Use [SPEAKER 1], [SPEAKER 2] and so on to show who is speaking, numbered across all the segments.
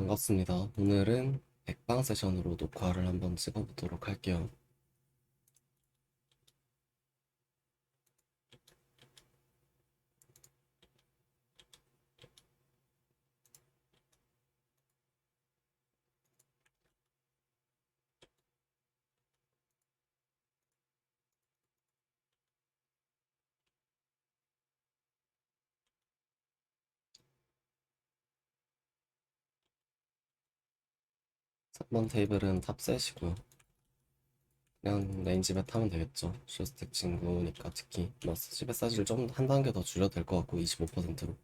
[SPEAKER 1] 반갑습니다. 오늘은 맥방 세션으로 녹화를 한번 찍어보도록 할게요. 3번 테이블은 탑셋이고요. 그냥 레인지벳 하면 되겠죠. 쇼스택 친구니까 특히 뭐 집의 사이즈를 좀 한 단계 더 줄여도 될 것 같고 25%로.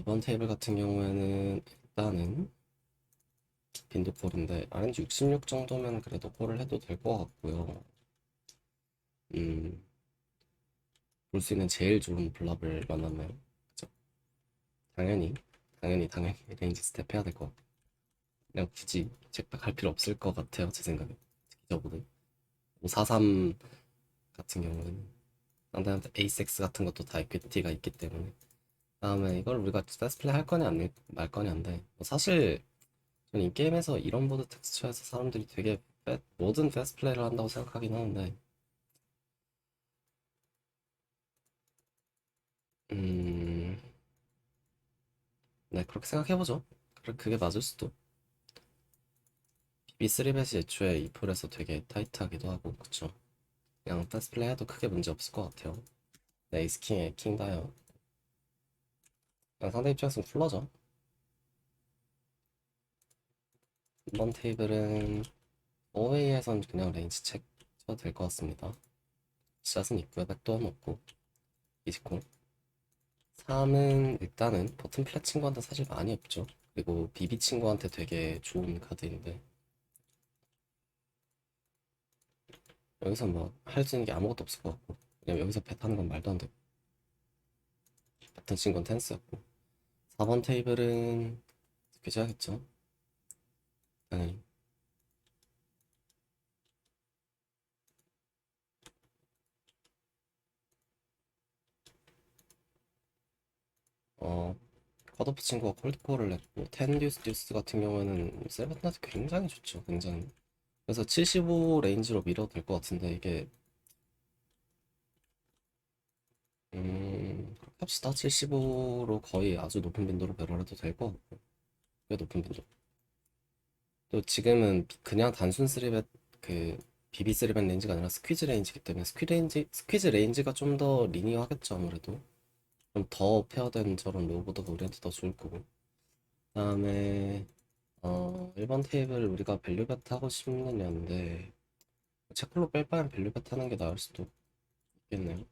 [SPEAKER 1] 이번 테이블 같은 경우에는 일단은 빈도 콜인데 RNG 66 정도면 그래도 콜을 해도 될 것 같고요. 볼 수 있는 제일 좋은 블랍을 만나면 그죠? 당연히 당연히 레인지 스텝 해야 될 것 같고 그냥 굳이 책박할 필요 없을 것 같아요, 제 생각에. 특히 저보다 543 같은 경우는 상대한테 에이섹스 같은 것도 다 이퀴티가 있기 때문에. 다음에 이걸 우리가 패스 플레이 할 거냐 말 거냐인데, 뭐 사실 저는 이 게임에서 이런 보드 텍스처에서 사람들이 되게 모든 패스 플레이를 한다고 생각하긴 하는데, 음, 네, 그렇게 생각해보죠. 그게 맞을 수도. B3벳이 애초에 이 폴에서 되게 타이트하기도 하고, 그쵸. 그냥 패스 플레이 해도 크게 문제 없을 것 같아요. 네, 에이스킹에 킹다요. 그냥 상대 입장에서는 쿨러죠. 이번 테이블은 어웨이에선 그냥 레인지 책 쳐도 될 것 같습니다. 샷은 있고요. 백도어는 없고. 이지코. 3은 일단은 버튼 플랫 친구한테 사실 많이 없죠. 그리고 비비 친구한테 되게 좋은 카드인데 여기서 뭐 할 수 있는 게 아무것도 없을 것 같고, 왜냐면 여기서 배 타는 건 말도 안 되고 버튼 친구는 텐스였고. 4번 테이블은 교체하겠죠. 당연히. 어 컷오프 친구가 콜드콜을 냈고, 텐 듀스 듀스 같은 경우에는 세븐나트 굉장히 좋죠. 굉장히. 그래서 75 레인지로 밀어도 될 것 같은데, 이게 그렇게 합시다. 75로 거의 아주 높은 빈도로 배럴해도 될 것 같고. 꽤 높은 빈도. 또 지금은 그냥 단순 쓰리벳, 그 비비 쓰리벳 레인지가 아니라 스퀴즈 레인지이기 때문에 스퀴즈 레인지가 좀 더 리니어하겠죠. 아무래도 좀 더 페어된 저런 로보드가 우리한테 더 좋을 거고. 그다음에 1번 테이블 우리가 밸류벳 하고 싶느냐인데, 체콜로 뺄 바엔 밸류벳 하는 게 나을 수도 있겠네요.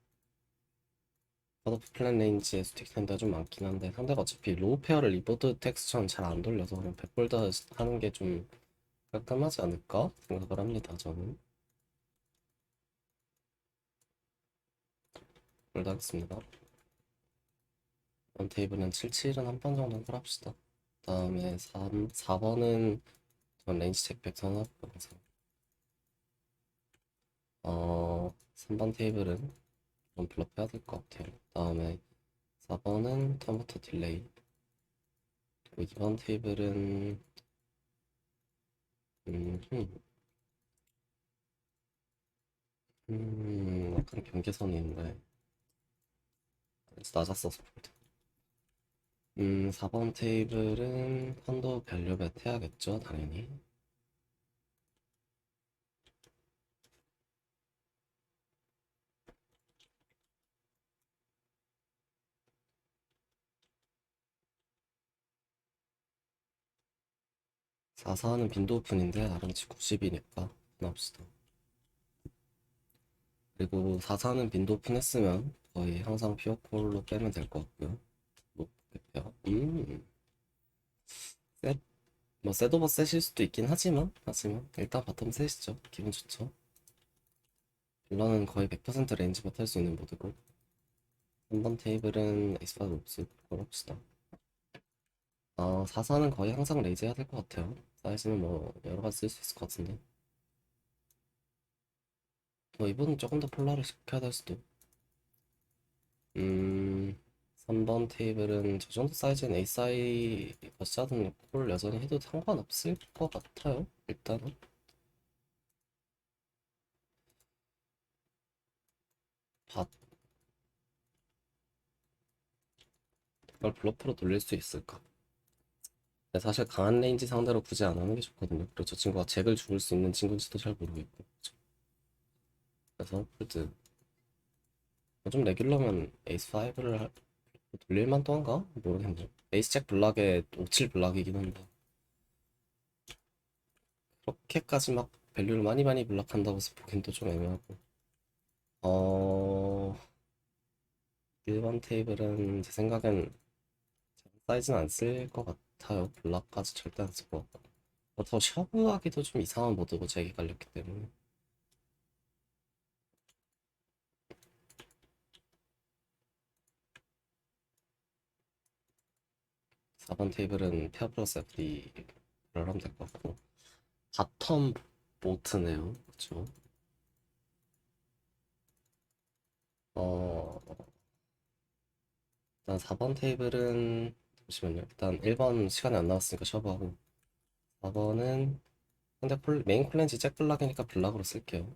[SPEAKER 1] 컷오프 플랜 레인지에 스틱 텐더가 좀 많긴 한데, 상대가 어차피 로우 페어를 리보드 텍스처는 잘 안 돌려서 그냥 백볼더 하는 게 좀 깔끔하지 않을까 생각을 합니다, 저는. 볼드 하겠습니다. 원 테이블은 77은 한 번 정도는 콜합시다. 다음에 4번은 전 레인지 잭백 선호하고 항상. 3번 테이블은 좀 블럭 해야 될 것 같아요. 다음에 4번은 턴부터 딜레이. 그리고 2번 테이블은 음, 음, 약간 경계선이 있는데 낮았어서. 4번 테이블은 펀도 밸류벳 해야겠죠, 당연히. 4사는 빈도 오픈인데 나름치 90이니까 합시다. 그리고 4사는 빈도 오픈했으면 거의 항상 피어콜로 빼면 될 것 같고요. 높게 빼요. 셋, 뭐 셋 오버 셋일 수도 있긴 하지만 일단 바텀 셋이죠. 기분 좋죠. 빌런은 거의 100% 레인지만 탈 수 있는 모드고, 3번 테이블은 엑스파드 옵스 그걸 합시다. 4사는 거의 항상 레이즈 해야 될 것 같아요. 사이즈는 뭐 여러 가지 쓸 수 있을 것 같은데, 뭐 이분은 조금 더 폴라를 시켜야 될 수도. 음 3번 테이블은 저 정도 사이즈는 A 버스하든 콜 여전히 해도 상관없을 것 같아요. 일단은 밭 이걸 블러프로 돌릴 수 있을까? 근데 사실 강한 레인지 상대로 굳이 안 하는 게 좋거든요. 그리고 저 친구가 잭을 죽을 수 있는 친구인지도 잘 모르겠고. 그래서 폴드 좀 레귤러면 에이스 5를 돌릴 만도 한가? 모르겠네요. 에이스 잭 블락에 57 블락이긴 한데 그렇게까지 막 밸류를 많이 블락한다고 해서 보긴 또 좀 애매하고. 어... 1번 테이블은 제 생각엔 사이즈는 안 쓸 것 같아요. 블락까지 절대 안 쓸 것 같고. 더 셔브하기도 좀 이상한 모드고 잭이 깔렸기 때문에. 4번 테이블은 페어 플러스 FD를 하면 될 것 같고. 바텀 보트네요. 그렇죠. 어, 일단 4번 테이블은 잠시만요. 일단 1번 시간이 안 나왔으니까 셔브하고 4번은 근데 메인 콜렌지 잭 블락이니까 블락으로 쓸게요.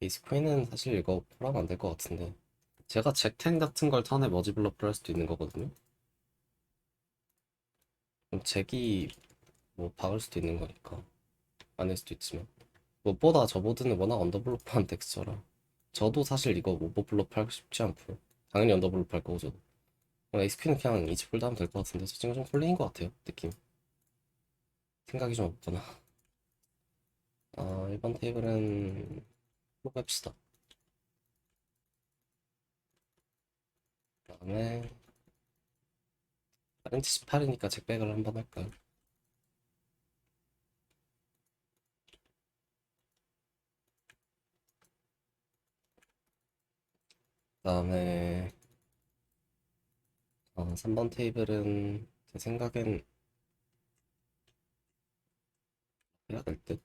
[SPEAKER 1] 에이스 퀸은 사실 이거 폴하면 안 될 것 같은데 제가 잭텐 같은 걸 턴에 머지 블러프를 할 수도 있는 거거든요. 그럼 잭이 뭐 박을 수도 있는 거니까 아닐 수도 있지만 무엇보다 저 보드는 워낙 언더블로프한 텍스처라 저도 사실 이거 오버블로프 하고 싶지 않고요. 당연히 언더블로프 할 거고 저도 XP는 그냥 이지 폴드 하면 될 것 같은데 저 친구 좀 콜링인 것 같아요 느낌 생각이 좀 없구나. 아 1번 테이블은 로 뺍시다. 그 다음에 렌치 18이니까 잭백을 한번 할까요? 그 다음에 3번 테이블은 제 생각엔 해야 될 듯?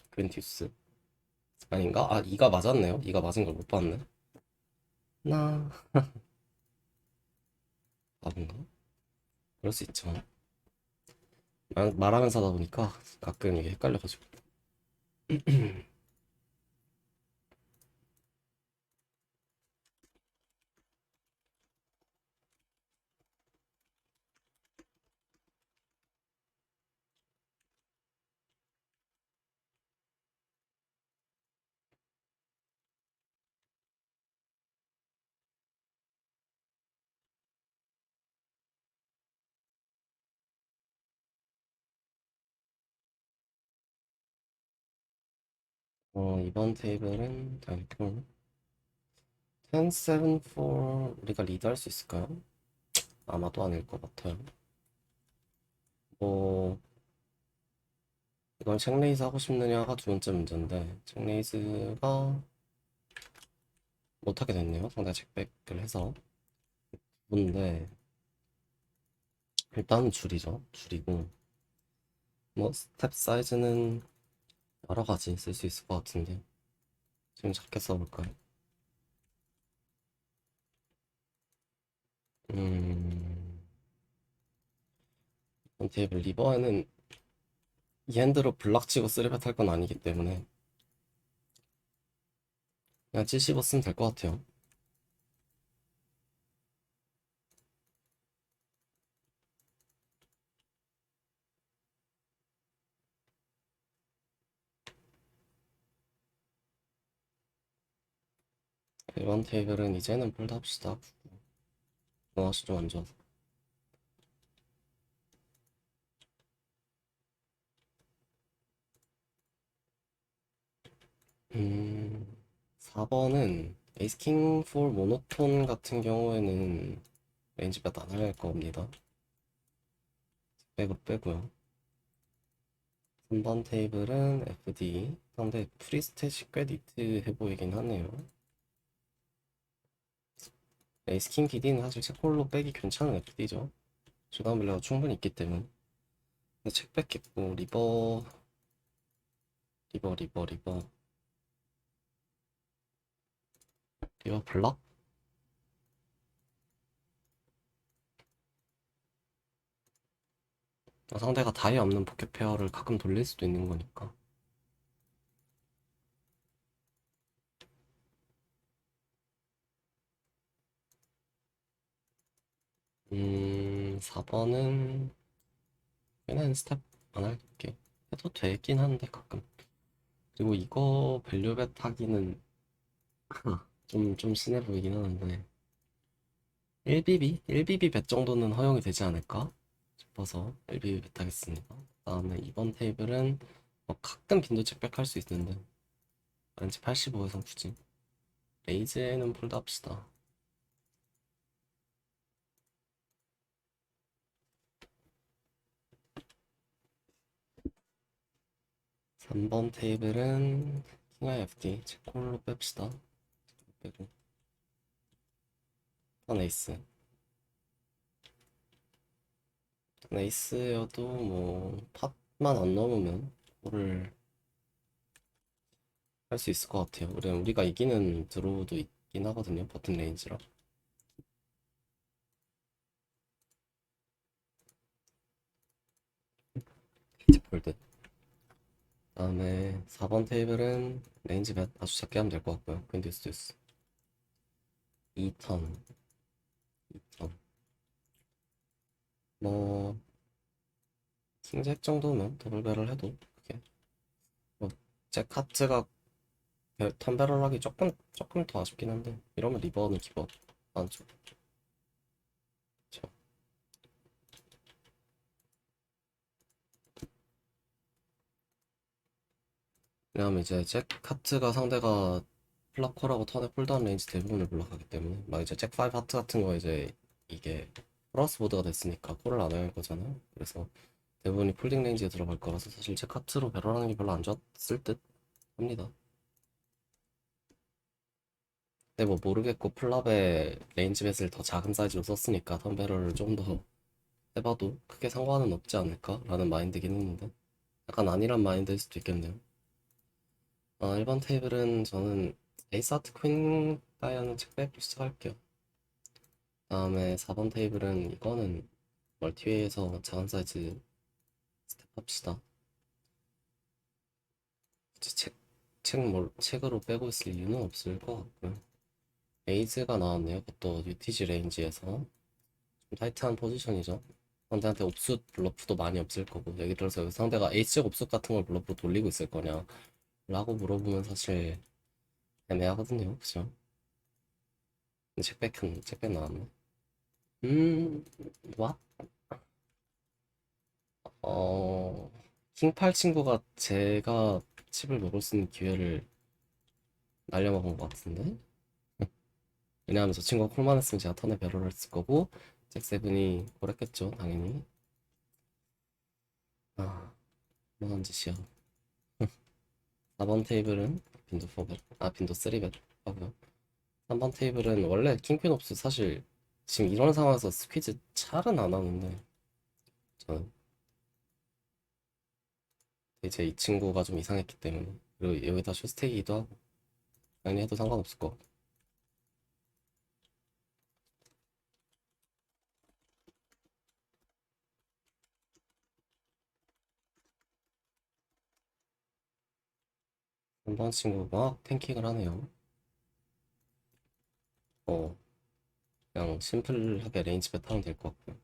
[SPEAKER 1] 그랜티우스 아닌가? 아 2가 맞았네요. 2가 맞은 걸 못 봤네. 나 바본가? 그럴 수 있죠. 말하면서 하다 보니까 가끔 이게 헷갈려가지고. 이번 테이블은 다이콜 10, 7, 4 우리가 리드할 수 있을까요? 아마도 아닐 것 같아요. 뭐 이건 책레이즈 하고 싶느냐가 두 번째 문제인데 책레이즈가 못하게 됐네요. 상대가 잭백을 해서 근데 일단 줄이죠. 줄이고 뭐 스텝 사이즈는 여러 가지 쓸 수 있을 것 같은데 지금 작게 써볼까요? 음... 이번 테이블 리버에는 이 핸드로 블락 치고 쓰리벳 할 건 아니기 때문에 그냥 75 쓰면 될 것 같아요. 이번 테이블은 이제는 폴드 합시다. 무엇이 좀 안 좋아서. 4번은 에이스 킹4 모노톤 같은 경우에는 레인지 몇 안 할 겁니다. 백으로 빼고요. 3번 테이블은 FD. 근데 프리스탯이 꽤 니트해 보이긴 하네요. 에이스 킹 DD는 사실 체콜로 빼기 괜찮은 FD죠. 주당 빌려가 충분히 있기 때문에. 근데 책 뺐겠고 리버 블락? 상대가 다이 없는 포켓 페어를 가끔 돌릴 수도 있는 거니까. 4번은 그냥 스텝 안 할게. 해도 되긴 한데 가끔. 그리고 이거 밸류벳 하기는 좀 심해 보이긴 하는데 1BB? 1BB bet 정도는 허용이 되지 않을까 싶어서 1BB bet 하겠습니다. 다음에 2번 테이블은 가끔 빈도 체크백 할 수 있는데 왠지 85에선 굳이 레이즈에는 폴드 합시다. 3번 테이블은 킹아이 FD 체콜로 뺍시다. 빼고 턴 에이스. 턴 에이스여도 뭐 팟만 안 넘으면 콜을 할 수 있을 것 같아요. 우리가 이기는 드로우도 있긴 하거든요. 버튼 레인지라. 이제 폴드. 다음에 4번 테이블은 레인지 벳 아주 작게 하면 될 것 같고요. 퀸디스 듀스 2턴 2턴 뭐 킹잭 정도면 더블 배럴 해도 그게 뭐잭 카트가 턴 배럴 하기 조금 더 아쉽긴 한데 이러면 리버는 기버 안쪽. 왜냐면 이제 잭 카트가 상대가 플라콜하고 턴에 폴드한 레인지 대부분을 블록하기 때문에 막 이제 잭 5 하트 같은 거 이제 이게 플러스 보드가 됐으니까 콜을 안 할 거잖아요. 그래서 대부분이 폴딩 레인지에 들어갈 거라서 사실 제 카트로 배럴하는 게 별로 안 좋았을 듯 합니다. 근데 뭐 모르겠고 플랍에 레인지 벳을 더 작은 사이즈로 썼으니까 턴 배럴을 좀 더 해봐도 크게 상관은 없지 않을까 라는 마인드긴 했는데 약간 아니란 마인드일 수도 있겠네요. 1번 테이블은 저는 에이스 하트 퀸 다이아는 체크백으로 시작할게요. 다음에 4번 테이블은 이거는 멀티웨이에서 작은 사이즈 스텝 합시다. 책으로 빼고 있을 이유는 없을 것 같고요. 에이즈가 나왔네요. 그것도 UTG 레인지에서 좀 타이트한 포지션이죠. 상대한테 옵수 블러프도 많이 없을 거고 예를 들어서 상대가 에이스적 옵수 같은 걸 블러프로 돌리고 있을 거냐 라고 물어보면 사실 애매하거든요. 그죠? 책백 나왔네. 음, 와? 어, 킹팔 친구가 제가 칩을 먹을 수 있는 기회를 날려먹은 것 같은데? 왜냐하면 저 친구가 콜만 했으면 제가 턴에 배럴을 했을 거고 잭세븐이 콜했겠죠 당연히. 뭐한 짓이야. 4번 테이블은 빈도 4벳 빈도 3벳 하고요. 3번 테이블은 원래 킹퀸 옵스 사실 지금 이런 상황에서 스퀴즈 찰은 안 하는데 저는 이제 이 친구가 좀 이상했기 때문에 그리고 여기다 쇼스테이기도 하고 당연히 해도 상관없을 거. 3번 친구가 탱킹을 하네요. 어 그냥 심플하게 레인지 배 타면 될 것 같고요.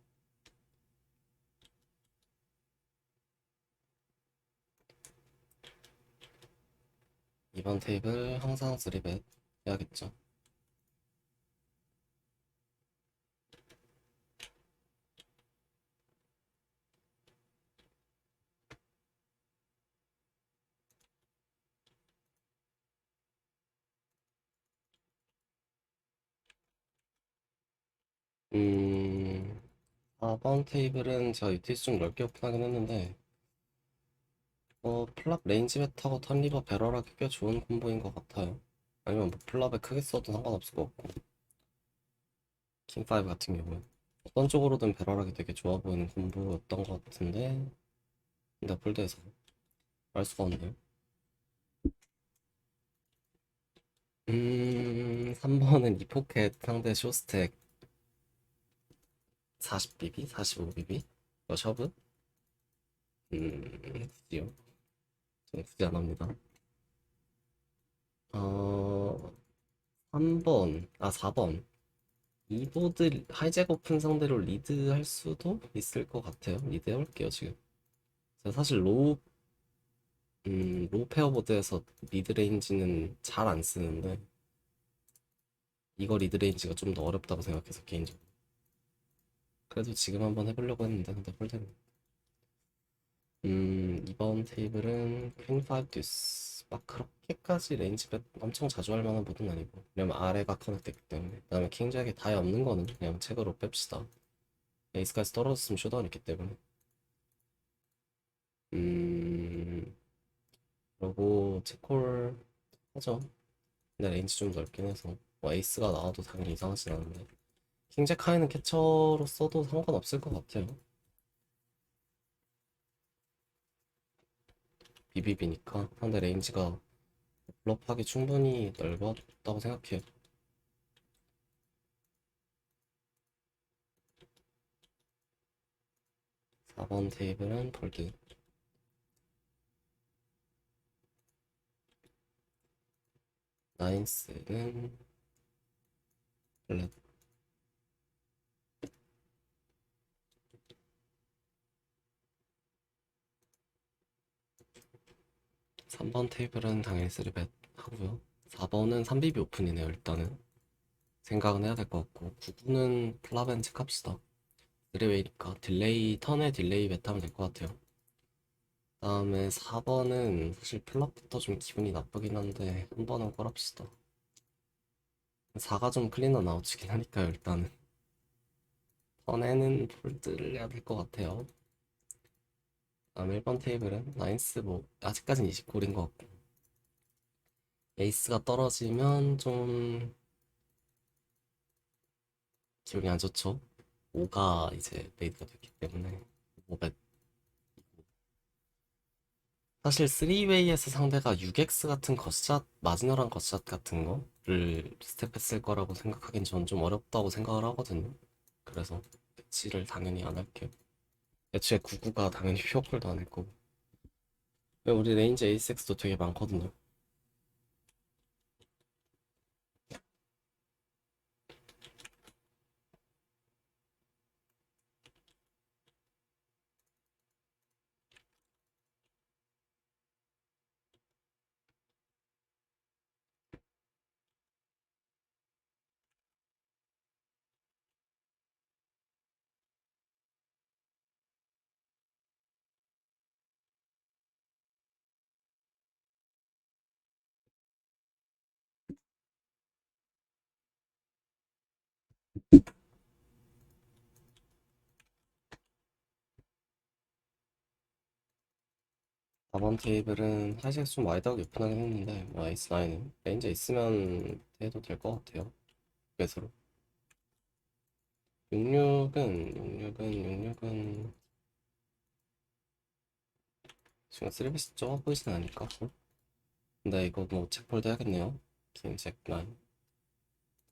[SPEAKER 1] 2번 테이블 항상 3벳 해야겠죠. 음 4번 테이블은 제가 유티스 좀 넓게 오픈하긴 했는데 플랍 레인지 메타고 턴리버 배럴하기 꽤 좋은 콤보인 것 같아요. 아니면 뭐 플랍에 크게 써도 상관없을 것 같고 킹5 같은 경우는 어떤 쪽으로든 배럴하기 되게 좋아 보이는 콤보였던 것 같은데 근데 폴드에서 알 수가 없네요. 3번은 이포켓 상대 쇼스택 40BB? 45BB? 셔브? 굳이요? 저는 굳이 안 합니다. 어, 4번. 이보드 하이제거픈 상대로 리드 할 수도 있을 것 같아요. 리드 해볼게요, 지금. 제가 사실 로우 페어보드에서 리드 레인지는 잘 안 쓰는데, 이거 리드 레인지가 좀 더 어렵다고 생각해서, 개인적으로. 그래도 지금 한번 해보려고 했는데, 근데 폴드는. 이번 테이블은 퀸 5 듀스. 막 그렇게까지 레인지 bet 엄청 자주 할 만한 보드는 아니고. 왜냐면 아래가 커넥트했기 때문에. 그다음에 킹잭에 다이 없는 거는 그냥 책으로 뺍시다. 에이스까지 떨어졌으면 쇼다운 있기 때문에. 음, 그리고 체콜 하죠. 근데 레인지 좀 넓긴 해서. 뭐 에이스가 나와도 당연히 이상하진 않은데. 킹잭 하이는 캐쳐로 써도 상관없을 것 같아요. 비비비니까. 근데 레인지가 블럽하기 충분히 넓었다고 생각해요. 4번 테이블은 폴드. 나인스는 블랙. 3번 테이블은 당연히 3벳 하고요. 4번은 3비비 오픈이네요. 일단은 생각은 해야 될 것 같고 9구는 플라벤 체크합시다. 3웨이니까 턴에 딜레이 벳 하면 될 것 같아요. 다음에 4번은 사실 플랍부터 좀 기분이 나쁘긴 한데 한 번은 꼴합시다. 4가 좀 클린한 아웃이긴 하니까요. 일단은 턴에는 폴드를 해야 될 것 같아요. 다음 1번 테이블은 나인스 뭐 아직까진 20골인 것 같고 에이스가 떨어지면 좀 기분이 안 좋죠. 5가 이제 메이드가 됐기 때문에 5벳. 사실 3웨이에서 상대가 6X 같은 겉샷, 마지노란 겉샷 같은 거를 스텝했을 거라고 생각하긴 전 좀 어렵다고 생각을 하거든요. 그래서 배치를 당연히 안 할게요. 애초에 99가 당연히 퓨어콜도 안 할 거고. 우리 레인지 에이스도 되게 많거든요. 4번 테이블은 사실 좀 와이드하게 오픈하긴 했는데 뭐 에이스 9은 레인지 있으면 해도 될 것 같아요. 그래서 66은 지금 3비스 좁아 보이진 않으니까. 근데 이거 뭐 체크폴드 해야겠네요. 킹잭 9.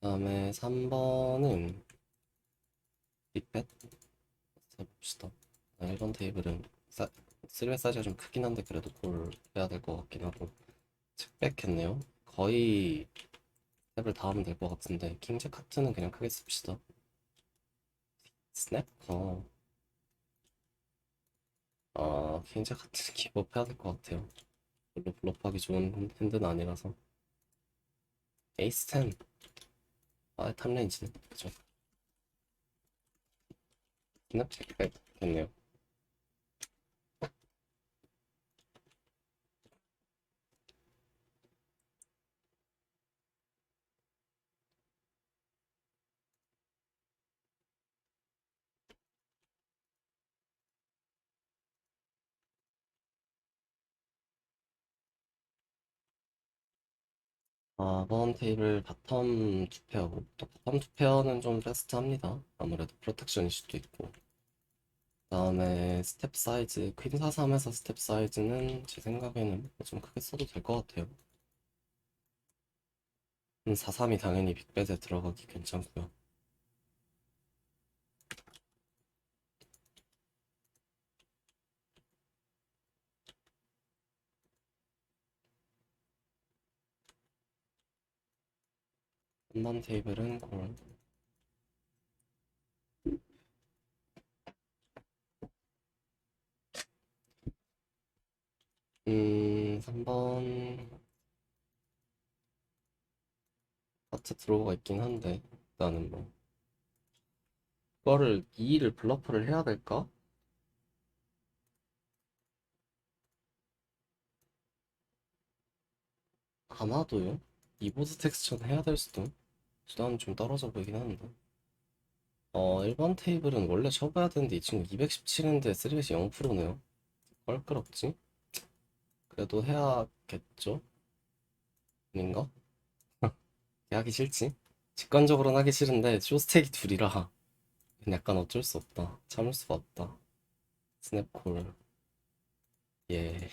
[SPEAKER 1] 다음에 3번은 빅bet 해봅시다. 1번 테이블은 3배 사이즈가 좀 크긴 한데 그래도 콜 해야 될 것 같긴 하고 책백 했네요. 거의 스텝을 다 하면 될 것 같은데 킹잭 하트는 그냥 크게 씁시다. 스냅? 킹잭 하트는 기법 해야 될 것 같아요. 별로 블록하기 좋은 핸드는 아니라서. 에이스 10. 탑레인지는 그죠. 스냅 책백 했네요. 4번 테이블 바텀 두 페어고 또 바텀 두 페어는 좀 베스트합니다. 아무래도 프로텍션일 수도 있고 다음에 스텝 사이즈 퀸 4-3에서 스텝 사이즈는 제 생각에는 좀 크게 써도 될 것 같아요. 4-3이 당연히 빅벳에 들어가기 괜찮고요. 3번 테이블은 콜. 3번 하트 들어오가 있긴 한데 나는 뭐 그거를 2를 블러프를 해야 될까? 아마도요. 이보드 텍스처는 해야 될 수도. 수단은 좀 떨어져 보이긴 하는데. 1번 테이블은 원래 쳐봐야 되는데 이 친구 217인데 쓰리벳이 0%네요. 껄끄럽지? 그래도 해야겠죠? 아닌가? 하기 싫지? 직관적으로는 하기 싫은데 쇼스택이 둘이라 약간 어쩔 수 없다. 참을 수가 없다. 스냅콜. 예.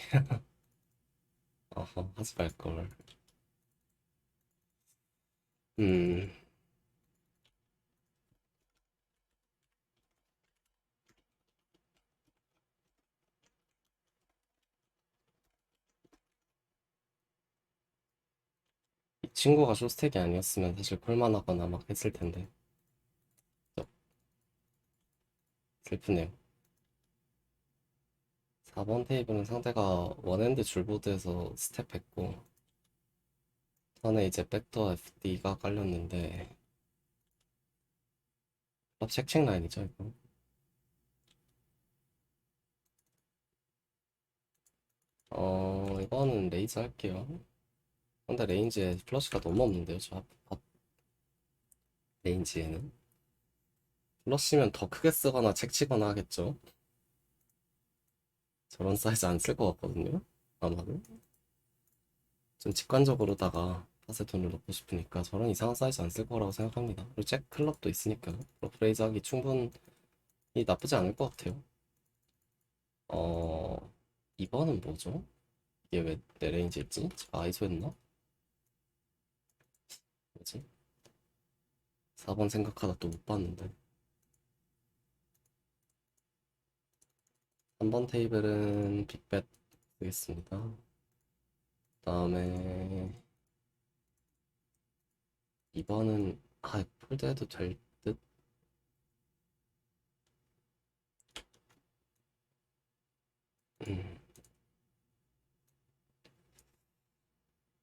[SPEAKER 1] 하지 말걸. 음, 이 친구가 쇼스택이 아니었으면 사실 콜만하거나 막 했을 텐데. 슬프네요. 4번 테이블은 상대가 원핸드 줄보드에서 스텝했고, 턴에 이제 백도어 FD가 깔렸는데, 랍 체킹 라인이죠, 이거. 이거는 레이즈 할게요. 근데 레인지에 플러시가 너무 없는데요, 앞 레인지에는. 플러시면 더 크게 쓰거나 책치거나 하겠죠. 저런 사이즈 안 쓸 것 같거든요. 아마도. 좀 직관적으로다가 팟에 돈을 넣고 싶으니까 저런 이상한 사이즈 안 쓸 거라고 생각합니다. 그리고 잭 클럽도 있으니까요. 러프레이즈 하기 충분히 나쁘지 않을 것 같아요. 어, 2번은 뭐죠? 이게 왜 내 레인지 있지? 제가 아이소였나? 뭐지? 4번 생각하다 또 못 봤는데. 3번 테이블은 빅벳 되겠습니다. 그다음에 2번은 폴드해도 될 듯?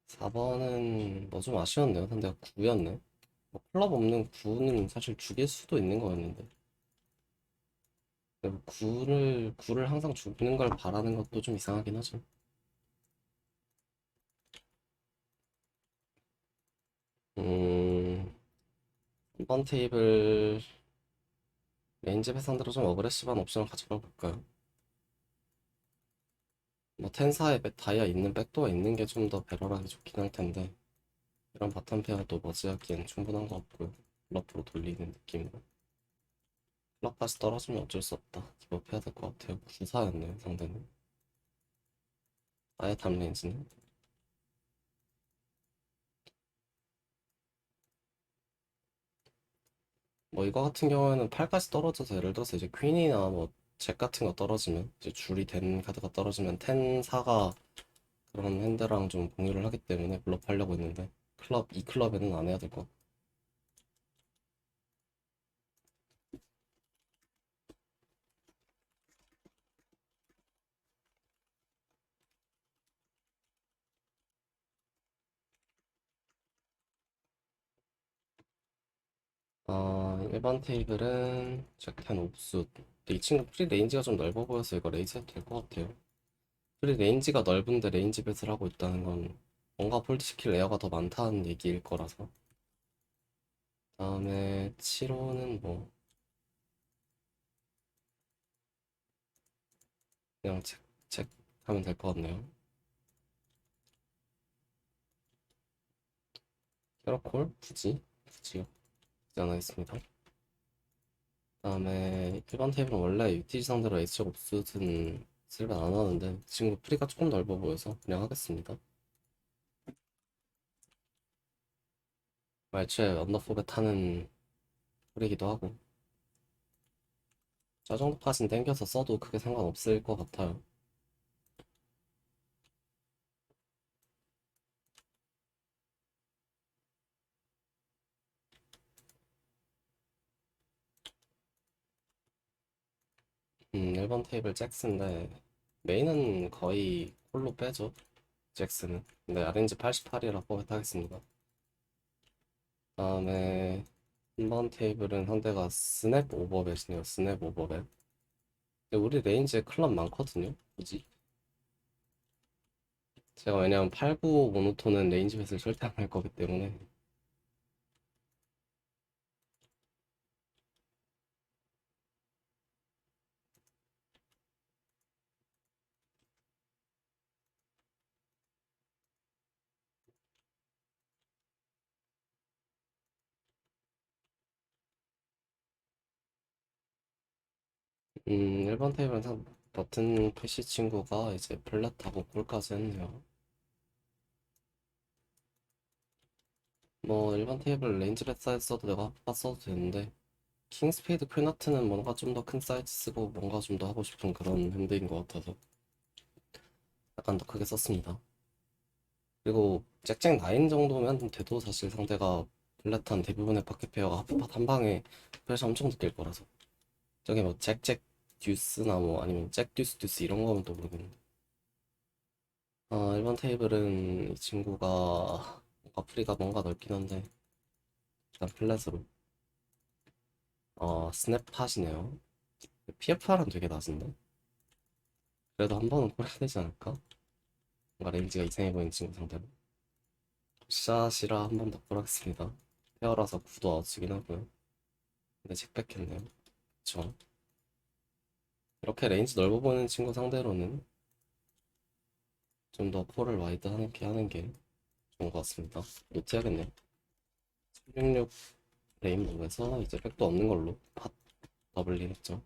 [SPEAKER 1] 4번은 뭐 좀 아쉬웠네요. 상대가 9였네. 뭐 클럽 없는 9는 사실 죽일 수도 있는 거였는데. 9를 항상 죽이는 걸 바라는 것도 좀 이상하긴 하죠. 2번 테이블 레인지 배상대로 좀 어그레시브한 옵션을 가져가 볼까요? 뭐 텐사에 다이아 있는 백도어 있는 게 좀 더 배럴하기 좋긴 할 텐데 이런 바텀 페어도 머지하기엔 충분한 것 같고요. 블러프로 돌리는 느낌으로. 클럽까지 떨어지면 어쩔 수 없다. 기법해야 될 것 같아요. 9사였네요, 상대는. 아예 탑 레인지는. 뭐 이거 같은 경우에는 8까지 떨어져서 예를 들어서 이제 퀸이나 뭐 잭 같은 거 떨어지면 이제 줄이 된 카드가 떨어지면 10, 4가 그런 핸드랑 좀 공유를 하기 때문에 블러프 하려고 했는데 이 클럽에는 안 해야 될 것 같고. 일반 테이블은 잭10 옵수. 근데 이 친구 프리 레인지가 좀 넓어 보여서 이거 레이즈 해도 될 것 같아요. 프리 레인지가 넓은데 레인지 뱃을 하고 있다는 건 뭔가 폴드 시킬 레어가 더 많다는 얘기일 거라서. 다음에 7호는 뭐 그냥 책 하면 될 것 같네요. 캐러콜? 굳이요. 굳이 안 하겠습니다. 다음에 일반 테이블은 원래 UTG 상대로 H적 옵수는 쓸바 안 하는데 이 친구 프리가 조금 넓어 보여서 그냥 하겠습니다. 말초에 언더포벳 타는 프리기도 하고 저 정도까진 땡겨서 써도 크게 상관없을 것 같아요. 1번 테이블 잭스인데 메인은 거의 콜로 빼죠. 잭스는. 근데 RNG 88이라고 하겠습니다. 다음에 3번 테이블은 상대가 스냅 오버벳이네요. 스냅 오버벳. 근데 우리 레인지에 클럽 많거든요. 굳이. 제가 왜냐면 89 모노톤은 레인지 벳을 절대 안 할 거기 때문에. 1번 테이블은 버튼 푸시 친구가 이제 플랫하고 골까지 했네요. 뭐 일반 테이블 레인지 벳 사이즈 써도 내가 핫바 써도 되는데 킹스페이드 퀸하트는 뭔가 좀 더 큰 사이즈 쓰고 뭔가 좀 더 하고 싶은 그런 핸드인 것 같아서 약간 더 크게 썼습니다. 그리고 잭잭 9 정도면 돼도 사실 상대가 플랫한 대부분의 파켓 페어가 하프팟 한 방에 프레셔 엄청 느낄 거라서 저게 뭐 잭잭 듀스나 뭐 아니면 잭 듀스 듀스 이런 거면 또 모르겠네. 아, 1번 테이블은 이 친구가 뭔가 프리가 뭔가 넓긴 한데 일단 플랫으로 스냅팟이네요. PFR은 되게 낮은데 그래도 한 번은 콜해야 되지 않을까? 뭔가 레인지가 이상해 보이는 친구 상대로 샷이라 한 번 더 콜하겠습니다. 페어라서 구도 아웃이긴 하고요. 근데 잭백했네요. 그쵸. 이렇게 레인지 넓어 보이는 친구 상대로는 좀 더 콜을 와이드하게 하는 게 좋은 것 같습니다. 노트해야겠네요. 366 레인보우에서 이제 백도 없는 걸로 팟 더블링 했죠.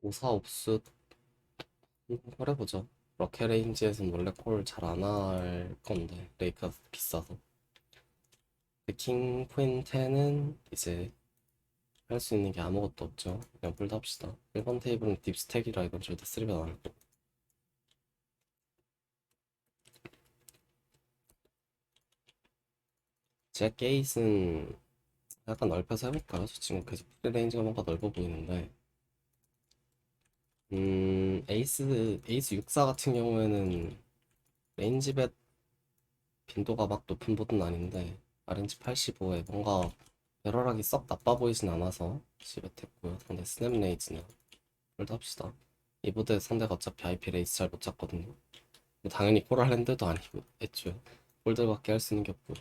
[SPEAKER 1] 54 옵스 해보죠. 럭키 레인지에서는 원래 콜 잘 안 할 건데 레이크가 비싸서. 킹 퀸 10은 이제 할 수 있는 게 아무것도 없죠. 그냥 폴드 합시다. 1번 테이블은 딥스택이라 이건 절대 쓰리bet 안 할거. 제 게이트는 약간 넓혀서 해볼까요? 저 친구 계속 프리 레인지가 뭔가 넓어 보이는데 에이스 64 같은 경우에는 레인지 벳 빈도가 막 높은 보드는 아닌데 RNG 85에 뭔가 배럴하기 썩 나빠 보이진 않아서 시벳 했고요. 상대 스냅 레이즈는 홀드 합시다. 이 보드 상대가 어차피 IP 레이스 잘 못 잡거든요. 뭐 당연히 코랄랜드도 아니고 애초에 홀드밖에 할 수 있는 게 없고.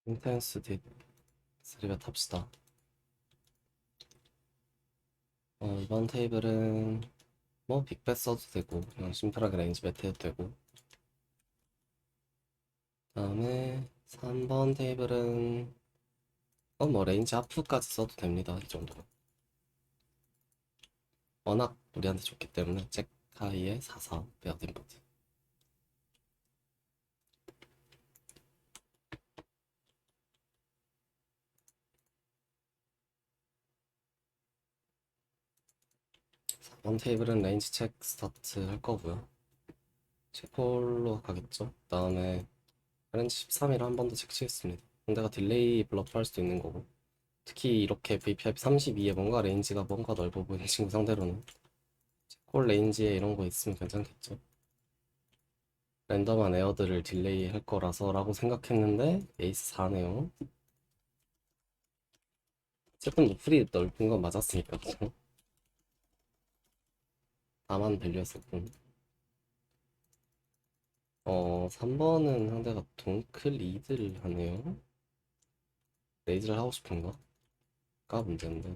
[SPEAKER 1] 인텐스 딥 3벳 합시다. 이번 테이블은 뭐 빅bet 써도 되고 그냥 심플하게 레인지 벳 해도 되고. 다음에 3번 테이블은 뭐 레인지 하프까지 써도 됩니다. 이 정도. 워낙 우리한테 좋기 때문에 잭하이의 44 베어딘 보드. 4번 테이블은 레인지 책 스타트 할 거고요. 체콜로 가겠죠. 그다음에 RNG 13이라 한 번 더 체크치겠습니다. 상대가 딜레이 블러프 할 수도 있는 거고. 특히 이렇게 VPIP 32에 뭔가 레인지가 뭔가 넓어 보이는 친구 상대로는 콜 레인지에 이런 거 있으면 괜찮겠죠. 랜덤한 에어들을 딜레이 할 거라서 라고 생각했는데 에이스 4네요. 어쨌든 노플이 넓은 건 맞았으니까 그죠? 다만 밸류였을 뿐. 3번은 상대가 동클 리드를 하네요. 레이즈를 하고 싶은가? 가 문제인데.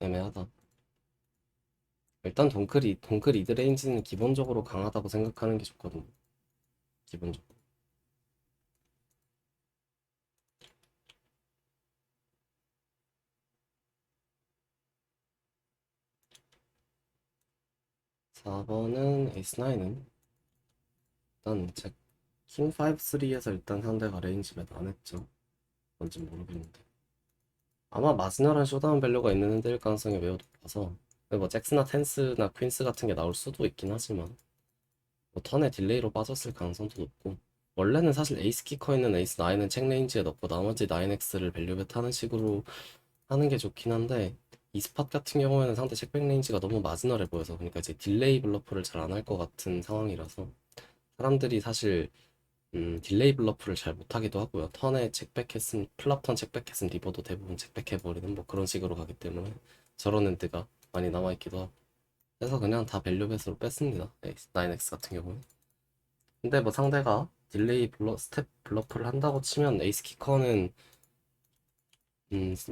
[SPEAKER 1] 애매하다. 일단 동클 이드레인지는 기본적으로 강하다고 생각하는 게 좋거든요. 기본적으로. 4번은 에이스9은 일단 킹 5, 3에서 일단 상대가 레인지 몇 안 했죠. 뭔지 모르겠는데. 아마 마지노란 쇼다운 밸류가 있는 핸드일 가능성이 매우 높아서 근데 뭐 잭스나 텐스나 퀸스 같은 게 나올 수도 있긴 하지만 뭐 턴에 딜레이로 빠졌을 가능성도 높고 원래는 사실 에이스 키커 있는 에이스 9은 책 레인지에 넣고 나머지 9X를 밸류벳 하는 식으로 하는 게 좋긴 한데 이 스팟 같은 경우에는 상대 책백 레인지가 너무 마지널해 보여서 그러니까 이제 딜레이 블러프를 잘 안 할 것 같은 상황이라서 사람들이 사실 딜레이 블러프를 잘 못하기도 하고요. 턴에 책백했음 플랍 턴 책백했음 리버도 대부분 책백해버리는 뭐 그런 식으로 가기 때문에 저런 핸드가 많이 남아있기도 하고 그래서 그냥 다 밸류벳으로 뺐습니다. 9X 같은 경우는. 근데 뭐 상대가 딜레이 스텝 블러프를 한다고 치면 에이스 키커는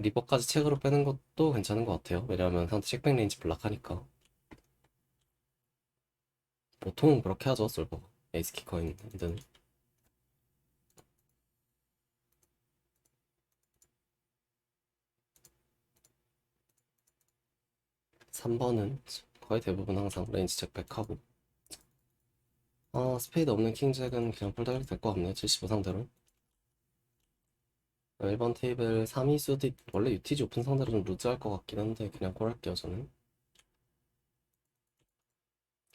[SPEAKER 1] 리버까지 책으로 빼는 것도 괜찮은 것 같아요. 왜냐하면 상대 책백 레인지 블락하니까. 보통은 그렇게 하죠, 솔버가. 에이스 키커 있는 핸드는. 3번은 거의 대부분 항상 레인지 책백하고. 스페이드 없는 킹잭은 그냥 폴더해도 될 것 같네요. 75 상대로. 1번 테이블 3위 수도 원래 UTG 오픈 상대로 좀 루즈할 것 같긴 한데 그냥 콜할게요, 저는.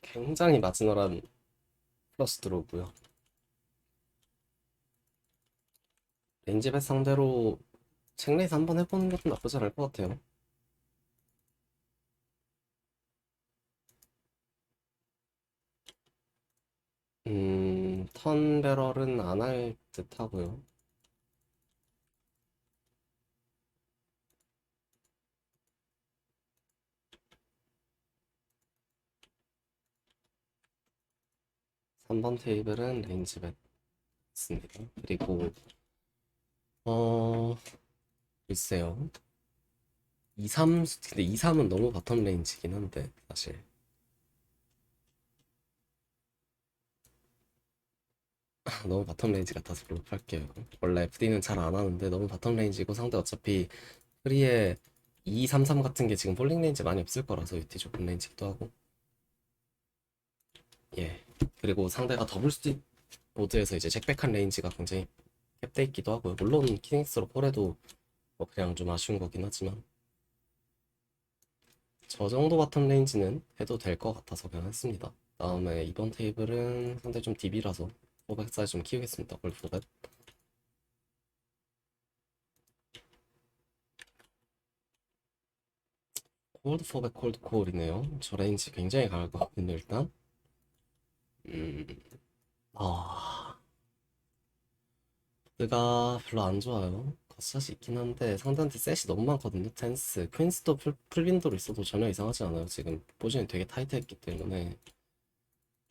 [SPEAKER 1] 굉장히 마지노란 플러스 들어오고요. 레인지벳 상대로 책레이스 한번 해보는 것도 나쁘지 않을 것 같아요. 턴 배럴은 안 할 듯 하고요. 삼 번 테이블은 레인지 뱉습니다. 그리고, 어, 글쎄요. 2, 3, 근데 2, 3은 너무 바텀 레인지긴 한데, 사실. 너무 바텀 레인지 같아서 롤할게요. 원래 FD는 잘 안 하는데 너무 바텀 레인지고 상대 어차피 프리에 2, 3, 3 같은 게 지금 폴링 레인지 많이 없을 거라서 UT 좁은 레인지기도 하고. 예. 그리고 상대가 더블 스틱 보드에서 이제 잭백한 레인지가 굉장히 캡돼 있기도 하고요. 물론 키닉스로 폴해도 뭐 그냥 좀 아쉬운 거긴 하지만 저 정도 바텀 레인지는 해도 될 것 같아서 그냥 했습니다. 다음에 이번 테이블은 상대 좀 딥이라서 400 사이즈 좀 키우겠습니다. 골 400. 콜드 400 콜드 콜이네요. 저 레인지 굉장히 강할 것 같거든요, 일단. 음, 아, 보드가 별로 안 좋아요. 거스샷이 있긴 한데 상대한테 셋이 너무 많거든요. 텐스, 퀸스도 풀빈도로 있어도 전혀 이상하지 않아요. 지금 포지션이 되게 타이트했기 때문에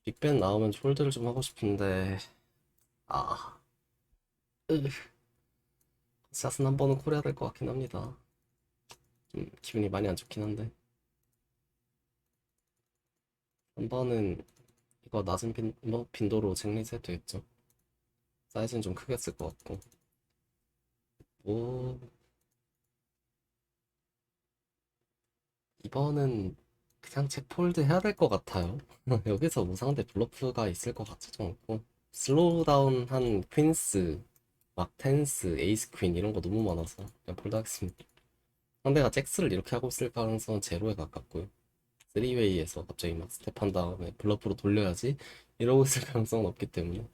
[SPEAKER 1] 빅벤 나오면 홀드를 좀 하고 싶은데 아, 으, 샷은 한 번은 콜해야 될 것 같긴 합니다. 기분이 많이 안 좋긴 한데 한 번은 이거 낮은 빈도로 쟁리스 해도 되겠죠. 사이즈는 좀 크게 쓸 것 같고 뭐 이번은 그냥 책 폴드 해야 될 것 같아요. 여기서 뭐 상대 블러프가 있을 것 같지도 않고 슬로우 다운 한 퀸스 막 텐스 에이스 퀸 이런 거 너무 많아서 그냥 폴드 하겠습니다. 상대가 잭스를 이렇게 하고 있을 가능성은 제로에 가깝고요. 3웨이에서 갑자기 막 스텝한 다음에 블러프로 돌려야지 이러고 있을 가능성은 없기 때문에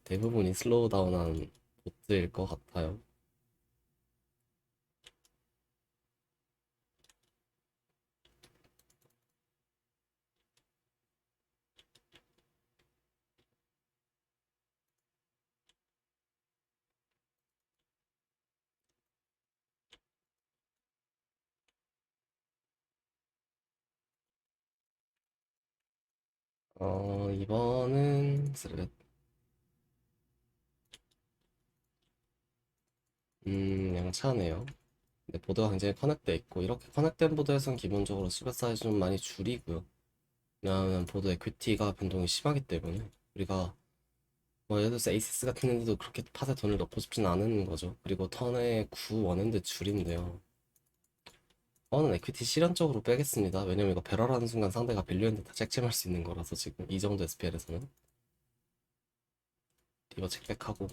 [SPEAKER 1] 대부분이 슬로우 다운한 보트일 것 같아요. 이번은 양차네요. 근데 보드가 굉장히 커넥돼 있고 이렇게 커넥된 보드에서는 기본적으로 수배 사이즈 좀 많이 줄이고요. 왜냐하면 보드 에퀴티가 변동이 심하기 때문에 우리가 뭐 예를 들어서 에이시스 같은 데도 그렇게 팟에 돈을 넣고 싶진 않은 거죠. 그리고 턴에 9 원핸드 줄인데요. 턴은 에퀴티 실현적으로 빼겠습니다. 왜냐면 이거 배럴하는 순간 상대가 밸류핸드 다 잭잼할 수 있는 거라서 지금 이 정도 SPL에서는 리버 잭백하고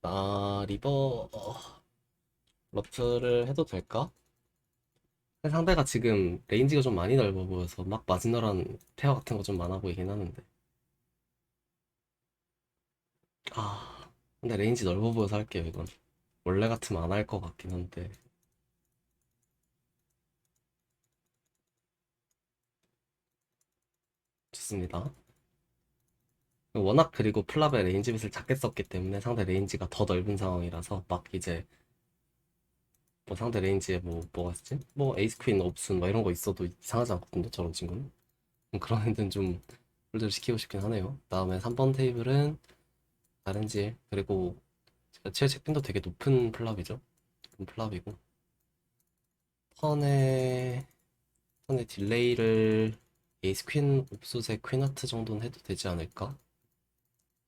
[SPEAKER 1] 나 리버 러프를 해도 될까? 상대가 지금 레인지가 좀 많이 넓어 보여서 막 마지널한 페어 같은 거 좀 많아 보이긴 하는데 근데 레인지 넓어 보여서 할게요 이건. 원래 같으면 안 할 것 같긴 한데. 좋습니다. 워낙 그리고 플랍의 레인지 빗을 작게 썼기 때문에 상대 레인지가 더 넓은 상황이라서 막 이제 뭐 상대 레인지에 뭐가 있지? 뭐 에이스 퀸 옵순 막 이런 거 있어도 이상하지 않거든요 저런 친구는. 그런 애들은 좀 홀드를 시키고 싶긴 하네요. 다음에 3번 테이블은 다른지 그리고 제 체크빈도 되게 높은 플랍이죠. 높은 플랍이고 턴에 턴에 딜레이를 에이스 퀸 옵숫의 퀸 하트 정도는 해도 되지 않을까?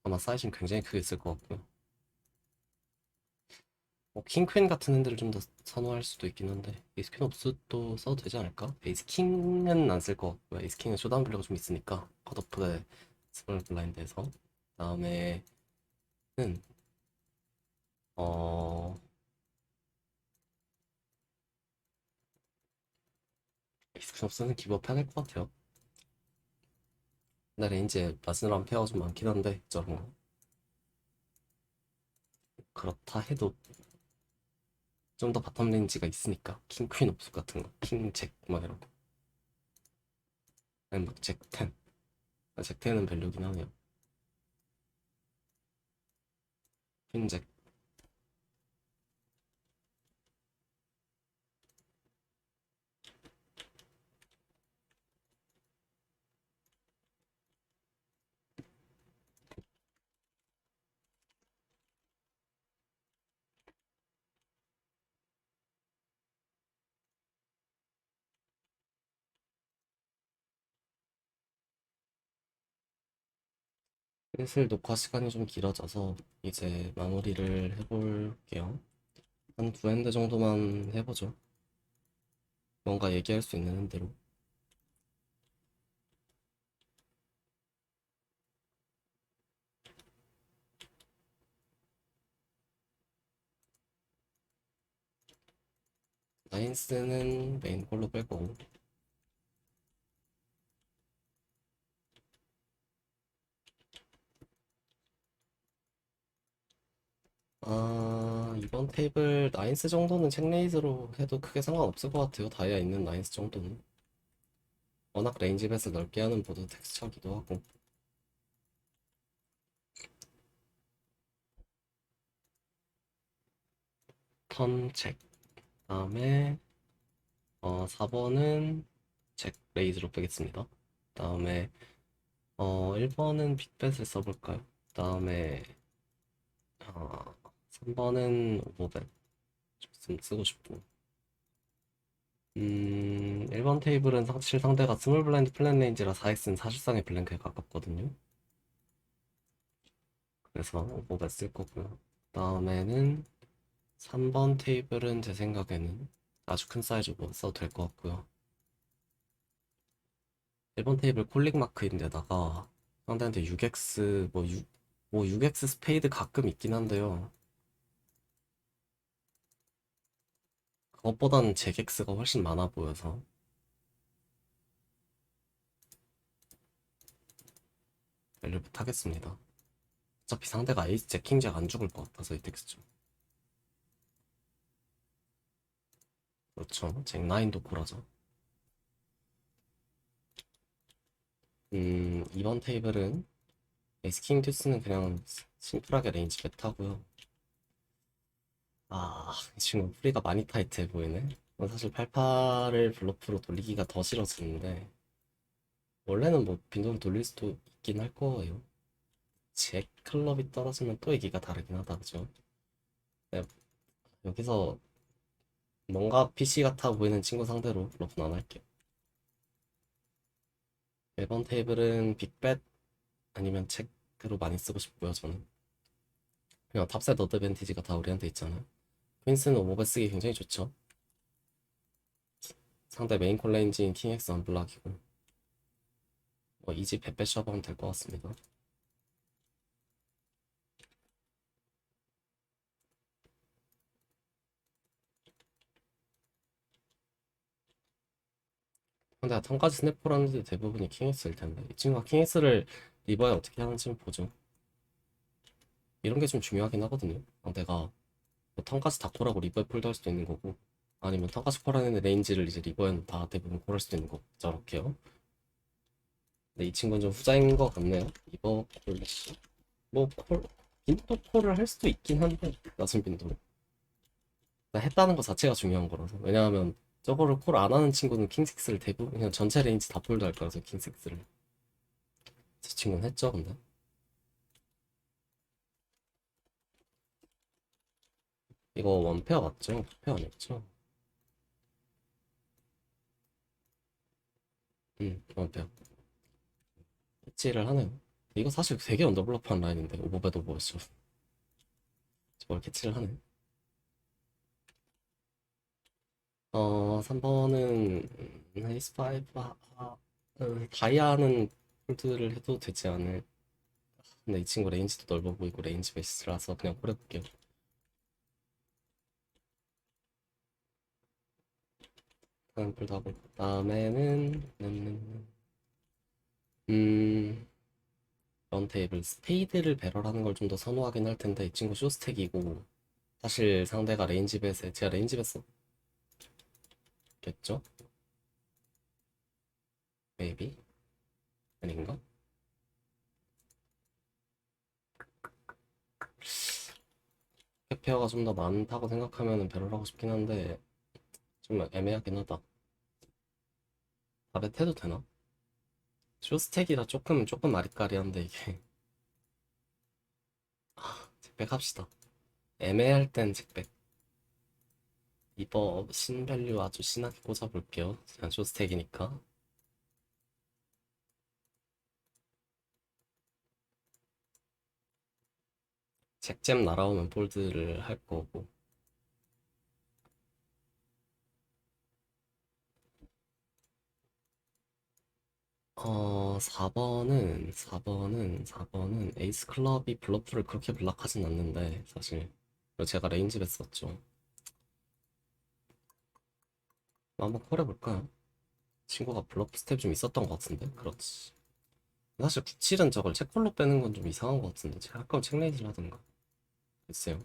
[SPEAKER 1] 아마 사이즈는 굉장히 크게 있을 것 같고요. 뭐 킹퀸 같은 핸들을 좀 더 선호할 수도 있긴 한데 에이스 퀸 옵숫도 써도 되지 않을까? 에이스 킹은 안 쓸 것 같고요. 에이스 킹은 쇼다운 블랙가 좀 있으니까 컷오프 대 스몰 블라인드에서 다음에는 어 에이스 퀸 옵숫은 기법 해야 될 것 같아요. 근데 레인지에 마지노란 페어가 좀 많긴 한데 저런 거 그렇다 해도 좀 더 바텀 레인지가 있으니까 킹 퀸 옵숫 같은 거 킹 잭 막 이런 거 아니 막잭 10. 잭 10은 밸류긴 하네요. 퀸잭 슬슬 녹화 시간이 좀 길어져서 이제 마무리를 해볼게요. 한 두 핸드 정도만 해보죠. 뭔가 얘기할 수 있는 핸드로. 나인스는 메인 콜로 빼고 이번 테이블 나인스 정도는 체크레이즈로 해도 크게 상관없을 것 같아요. 다이아 있는 나인스 정도는. 워낙 레인지 베스 넓게 하는 보드 텍스처기도 하고. 턴 책. 다음에 4번은 잭 레이즈로 빼겠습니다. 다음에 1번은 빅벳을 써볼까요? 다음에 3번은 오버백 좀 쓰고 싶고 1번 테이블은 사실 상대가 스몰 블라인드 플랜 레인지라 4X는 사실상의 블랭크에 가깝거든요. 그래서 오버백 쓸 거고요. 다음에는 3번 테이블은 제 생각에는 아주 큰 사이즈고 써도 될 것 같고요. 1번 테이블 콜릭 마크인데다가 상대한테 6X 뭐 6X 스페이드 가끔 있긴 한데요. 그것보다는 잭X가 훨씬 많아 보여서 밸류부터 하겠습니다. 어차피 상대가 에이스 잭킹잭 안 죽을 것 같아서 이 텍스죠. 그렇죠. 잭9도 고라죠. 2번 테이블은 에이스킹 듀스는 그냥 심플하게 레인지 뱉하고요. 지금 프리가 많이 타이트해 보이네. 사실 88을 블러프로 돌리기가 더 싫어지는데 원래는 뭐 빈도로 돌릴 수도 있긴 할 거예요. 잭 클럽이 떨어지면 또 얘기가 다르긴 하다 그죠? 네, 여기서 뭔가 PC 같아 보이는 친구 상대로 러프는 안 할게요. 1번 테이블은 빅벳 아니면 책으로 많이 쓰고 싶고요, 저는. 그냥 탑셋 어드밴티지가 다 우리한테 있잖아요. 퀸스는 오버베 쓰기 굉장히 좋죠. 상대 메인 콜레인지인 킹엑스 언블락이고 이지 페페 셔버하면 될 것 같습니다. 근데 턴까지 스냅포라는데 대부분이 킹엑스일 텐데 이 친구가 킹엑스를 리버에 어떻게 하는지 좀 보죠. 이런 게 좀 중요하긴 하거든요. 상대가 뭐 턴까지 다 콜하고 리버에 폴드 할 수도 있는 거고 아니면 턴까지 콜하는 레인지를 이제 리버에는 다 대부분 콜할 수도 있는 거 저렇게요. 근데 이 친구는 좀 후자인 것 같네요. 리버 콜, 뭐 콜, 빈도 콜을 할 수도 있긴 한데 낮은 빈도로 했다는 것 자체가 중요한 거라서. 왜냐하면 저거를 콜 안 하는 친구는 킹6를 대부분 그냥 전체 레인지 다 폴드 할 거라서 킹6를 제 친구는 했죠. 근데 이거 원페어 맞죠? 페어 아니었죠? 원페어 캐치를 하네요. 이거 사실 되게 언더블럭한 라인인데 오버배드 오버였죠. 저걸 캐치를 하네. 3번은 에이스 5 다이아는 폴드를 해도 되지 않을. 근데 이 친구 레인지도 넓어 보이고 레인지 베이스라서 그냥 콜해볼게요. 다음 폴드 하고 다음에는 음 런테이블 스페이드를 배럴하는 걸 좀 더 선호하긴 할 텐데 이 친구 쇼스택이고 사실 상대가 레인지 베이스에 제가 레인지 베이스 겠죠? 메이비 아닌가? 페어가 좀 더 많다고 생각하면 배럴하고 싶긴 한데 좀 애매하긴 하다. 다벳 해도 되나? 쇼스택이라 조금 아리까리한데 이게 잭백 합시다. 애매할 땐 잭백. 이거 신밸류 아주 신나게 꽂아볼게요. 그냥 쇼스택이니까. 잭잼 날아오면 폴드를 할 거고. 4번은 에이스 클럽이 블러프를 그렇게 블락하진 않는데 사실 그리고 제가 레인지를 썼죠. 한번 콜해볼까요? 친구가 블러프 스텝 좀 있었던 것 같은데 그렇지. 사실 97은 저걸 책콜로 빼는 건 좀 이상한 것 같은데 제가 할 거면 책레이즈를 하든가. 글쎄요.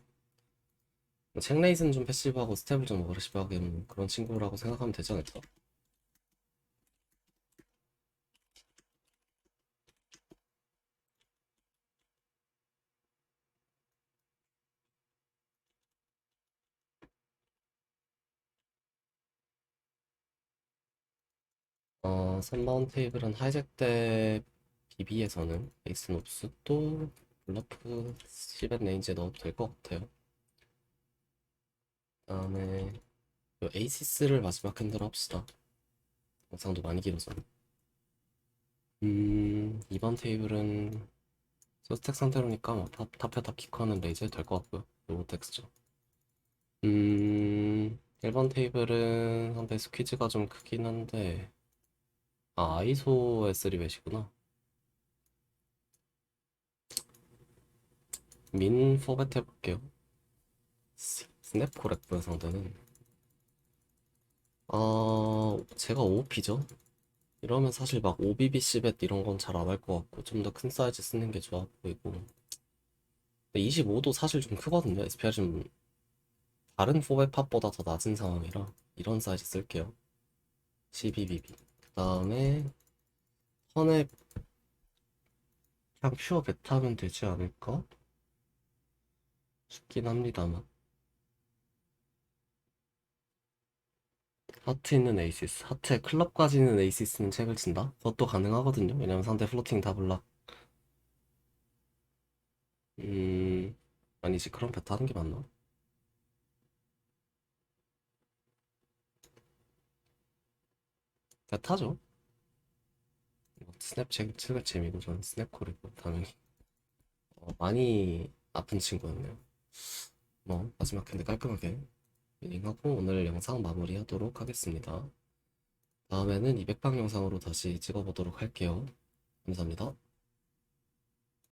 [SPEAKER 1] 책레이즈는 좀 패시브하고 스텝을 좀 어그레시브하게 하는 그런 친구라고 생각하면 되지 않을까? 3번 테이블은 하이잭 때 BB에서는 에이스 옵스 또 블러프 10엔 레인지에 넣어도 될 것 같아요. 다음에 에이시스를 마지막 핸드로 합시다. 영상도 많이 길어서. 2번 테이블은 서스텍 상태로니까 뭐 탑에다 키커하는 레이저 될 것 같고요. 로보텍스죠. 1번 테이블은 상대 스퀴즈가 좀 크긴 한데 아이소 S3벳이구나. 민 포맷 해볼게요. 스냅 코렉고요 상대는. 제가 OP죠. 이러면 사실 막 OBBC 벳 이런 건 잘 안 할 것 같고 좀 더 큰 사이즈 쓰는 게 좋아 보이고. 근데 25도 사실 좀 크거든요. SPR 좀 다른 4벳 팝보다 더 낮은 상황이라 이런 사이즈 쓸게요. 12BB. 그 다음에 턴에 그냥 퓨어 베타면 되지 않을까 싶긴 합니다만. 하트 있는 에이시스, 하트에 클럽까지 있는 에이시스는 책을 친다? 그것도 가능하거든요. 왜냐면 상대 플로팅 다 블락. 아니지, 그럼 베타 하는 게 맞나? 타죠. 스냅 책 재미고 저는 스냅콜이고 당연히 많이 아픈 친구였네요. 뭐 마지막 핸드 깔끔하게 힐링하고 오늘 영상 마무리하도록 하겠습니다. 다음에는 200방 영상으로 다시 찍어보도록 할게요. 감사합니다.